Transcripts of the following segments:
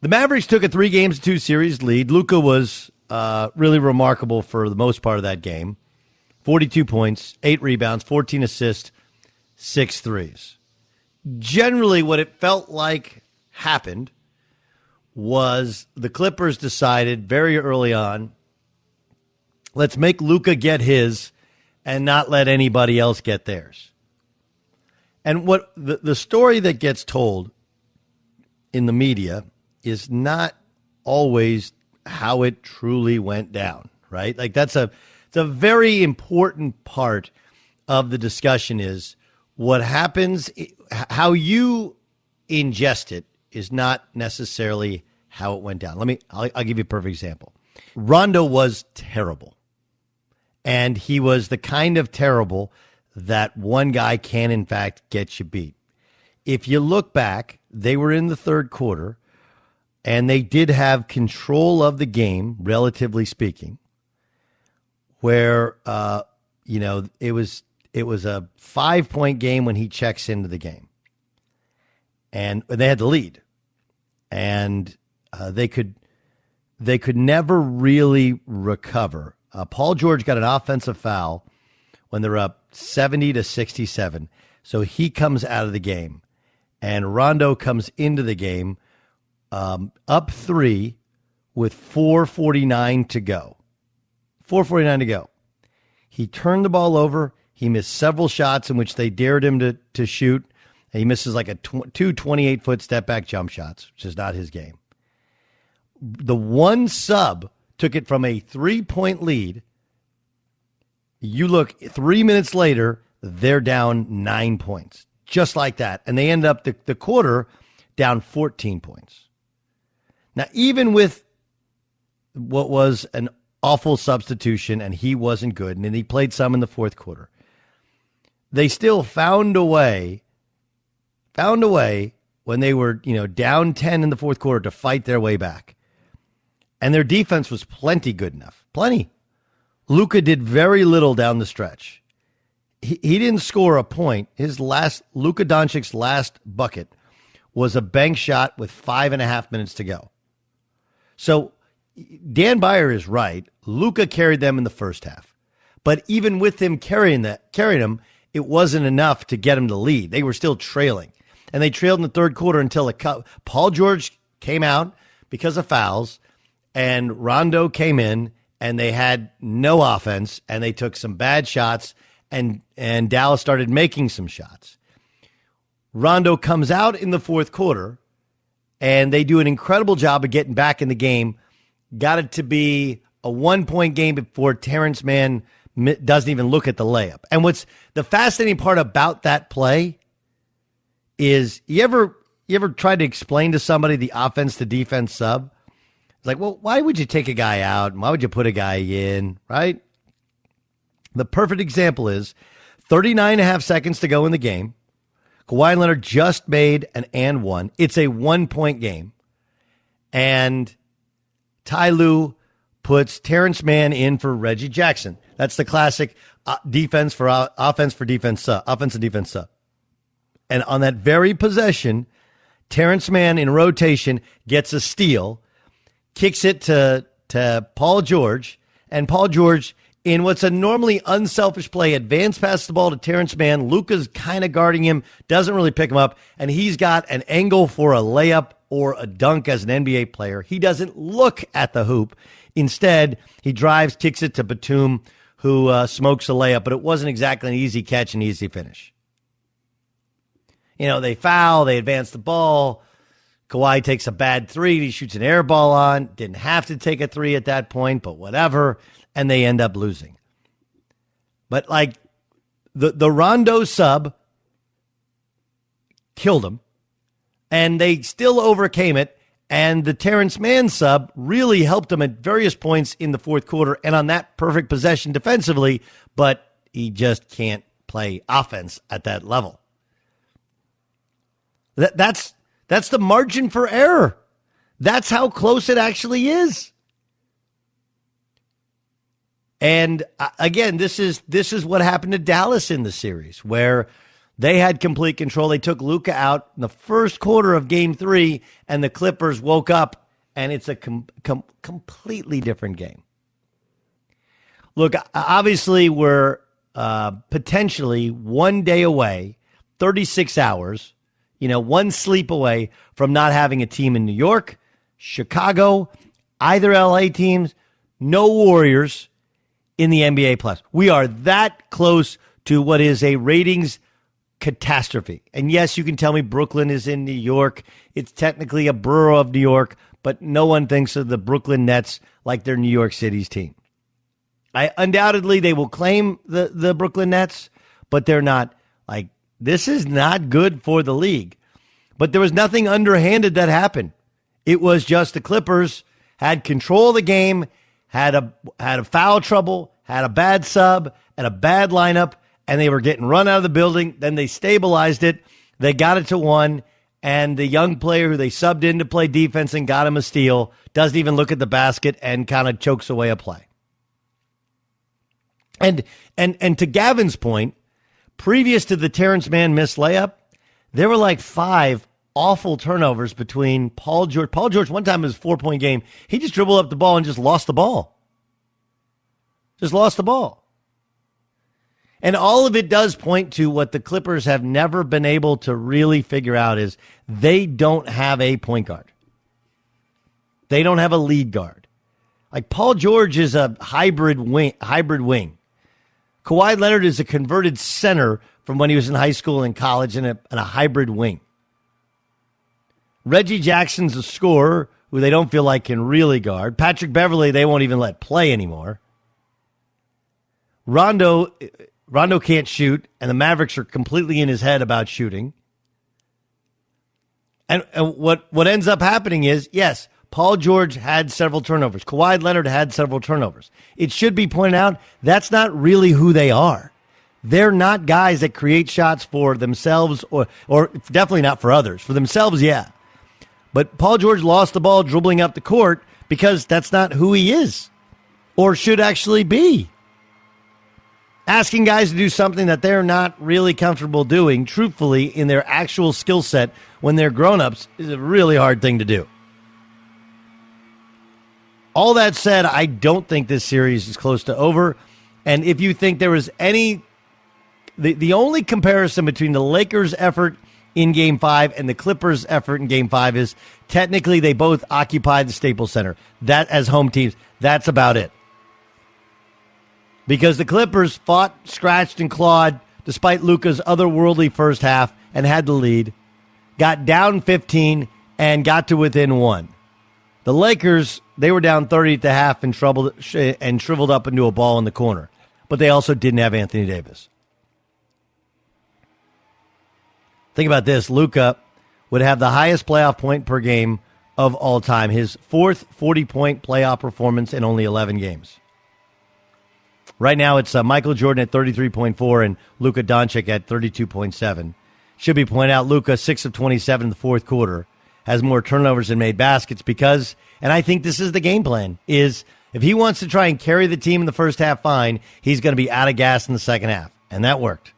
The Mavericks took a 3-2 series lead. Luka was really remarkable for the most part of that game. 42 points, 8 rebounds, 14 assists, 6 threes. Generally, what it felt like happened was the Clippers decided very early on, let's make Luka get his and not let anybody else get theirs. And what the story that gets told in the media is not always how it truly went down, right? Like it's a very important part of the discussion is what happens, how you ingest it is not necessarily how it went down. I'll give you a perfect example. Rondo was terrible. And he was the kind of terrible that one guy can, in fact, get you beat. If you look back, they were in the third quarter, and they did have control of the game, relatively speaking, where, it was a 5-point game when he checks into the game. And they had the lead. And they could never really recover. Paul George got an offensive foul when they're up 70-67. So he comes out of the game. And Rondo comes into the game up 3 with 4:49 to go. 4:49 to go. He turned the ball over. He missed several shots in which they dared him to shoot. And he misses like two 28-foot step-back jump shots, which is not his game. The one sub took it from a 3-point lead. You look 3 minutes later, they're down 9 points, just like that. And they end up the quarter down 14 points. Now, even with what was an awful substitution, and he wasn't good, and he played some in the fourth quarter, they still found a way when they were, down 10 in the fourth quarter to fight their way back. And their defense was plenty good enough. Plenty. Luka did very little down the stretch. He didn't score a point. Luka Doncic's last bucket was a bank shot with 5.5 minutes to go. So Dan Beyer is right. Luka carried them in the first half. But even with him carrying them, it wasn't enough to get him to lead. They were still trailing. And they trailed in the third quarter until Paul George came out because of fouls, and Rondo came in, and they had no offense, and they took some bad shots, and Dallas started making some shots. Rondo comes out in the fourth quarter, and they do an incredible job of getting back in the game. Got it to be a 1-point game before Terrence Mann doesn't even look at the layup. And what's the fascinating part about that play is you ever tried to explain to somebody the offense to defense sub? It's like, well, why would you take a guy out? Why would you put a guy in, right? The perfect example is 39.5 seconds to go in the game. Kawhi Leonard just made an and one. It's a 1-point game. And Ty Lue puts Terrence Mann in for Reggie Jackson. That's the classic offense and defense sub. And on that very possession, Terrence Mann in rotation gets a steal, kicks it to Paul George, and Paul George, in what's a normally unselfish play, advance passes the ball to Terrence Mann. Luka's kind of guarding him, doesn't really pick him up, and he's got an angle for a layup or a dunk as an NBA player. He doesn't look at the hoop. Instead, he drives, kicks it to Batum, who smokes a layup, but it wasn't exactly an easy catch and easy finish. They foul, they advance the ball. Kawhi takes a bad three. He shoots an air ball on. Didn't have to take a three at that point, but whatever. And they end up losing. But like the Rondo sub killed him, and they still overcame it. And the Terrence Mann sub really helped him at various points in the fourth quarter and on that perfect possession defensively, but he just can't play offense at that level. That's the margin for error. That's how close it actually is. And again, this is what happened to Dallas in the series, where They had complete control. They took Luka out in the first quarter of Game 3, and the Clippers woke up, and it's a completely different game. Look, obviously, we're potentially one day away, 36 hours, one sleep away from not having a team in New York, Chicago, either LA teams, no Warriors in the NBA playoffs. We are that close to what is a ratings catastrophe. And yes, you can tell me Brooklyn is in New York. It's technically a borough of New York, but no one thinks of the Brooklyn Nets like they're New York City's team. Undoubtedly, they will claim the Brooklyn Nets, but they're not. This is not good for the league. But there was nothing underhanded that happened. It was just the Clippers had control of the game, had a foul trouble, had a bad sub, and a bad lineup, and they were getting run out of the building. Then they stabilized it. They got it to 1, and the young player who they subbed in to play defense and got him a steal doesn't even look at the basket and kind of chokes away a play. And to Gavin's point, previous to the Terrence Mann missed layup, there were like 5 awful turnovers between Paul George. Paul George, one time in his 4-point game, he just dribbled up the ball and just lost the ball. And all of it does point to what the Clippers have never been able to really figure out is they don't have a point guard. They don't have a lead guard. Like Paul George is a hybrid wing. Kawhi Leonard is a converted center from when he was in high school and college and a hybrid wing. Reggie Jackson's a scorer who they don't feel like can really guard. Patrick Beverley, they won't even let play anymore. Rondo can't shoot, and the Mavericks are completely in his head about shooting. And what ends up happening is, yes, Paul George had several turnovers. Kawhi Leonard had several turnovers. It should be pointed out, that's not really who they are. They're not guys that create shots for themselves or definitely not for others. For themselves, yeah. But Paul George lost the ball dribbling up the court because that's not who he is or should actually be. Asking guys to do something that they're not really comfortable doing, truthfully, in their actual skill set when they're grown-ups is a really hard thing to do. All that said, I don't think this series is close to over. And if you think there was any... The only comparison between the Lakers' effort in Game 5 and the Clippers' effort in Game 5 is technically they both occupied the Staples Center. That, as home teams, that's about it. Because the Clippers fought, scratched, and clawed despite Luka's otherworldly first half and had the lead, got down 15, and got to within 1. The Lakers, they were down 30 at the half and shriveled up into a ball in the corner. But they also didn't have Anthony Davis. Think about this. Luka would have the highest playoff point per game of all time. His 4th 40-point playoff performance in only 11 games. Right now, it's Michael Jordan at 33.4 and Luka Doncic at 32.7. Should be pointed out, Luka, 6 of 27 in the fourth quarter, has more turnovers than made baskets because, and I think this is the game plan, is if he wants to try and carry the team in the first half fine, he's going to be out of gas in the second half. And that worked.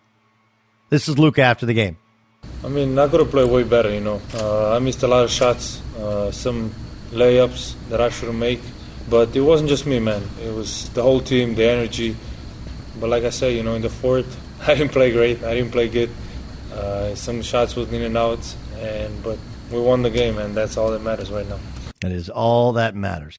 This is Luka after the game. I mean, I could have played way better, I missed a lot of shots, some layups that I shouldn't make. But it wasn't just me, man. It was the whole team, the energy. But like I say, in the fourth, I didn't play great. I didn't play good. Some shots was in and out. But we won the game, and that's all that matters right now. That is all that matters.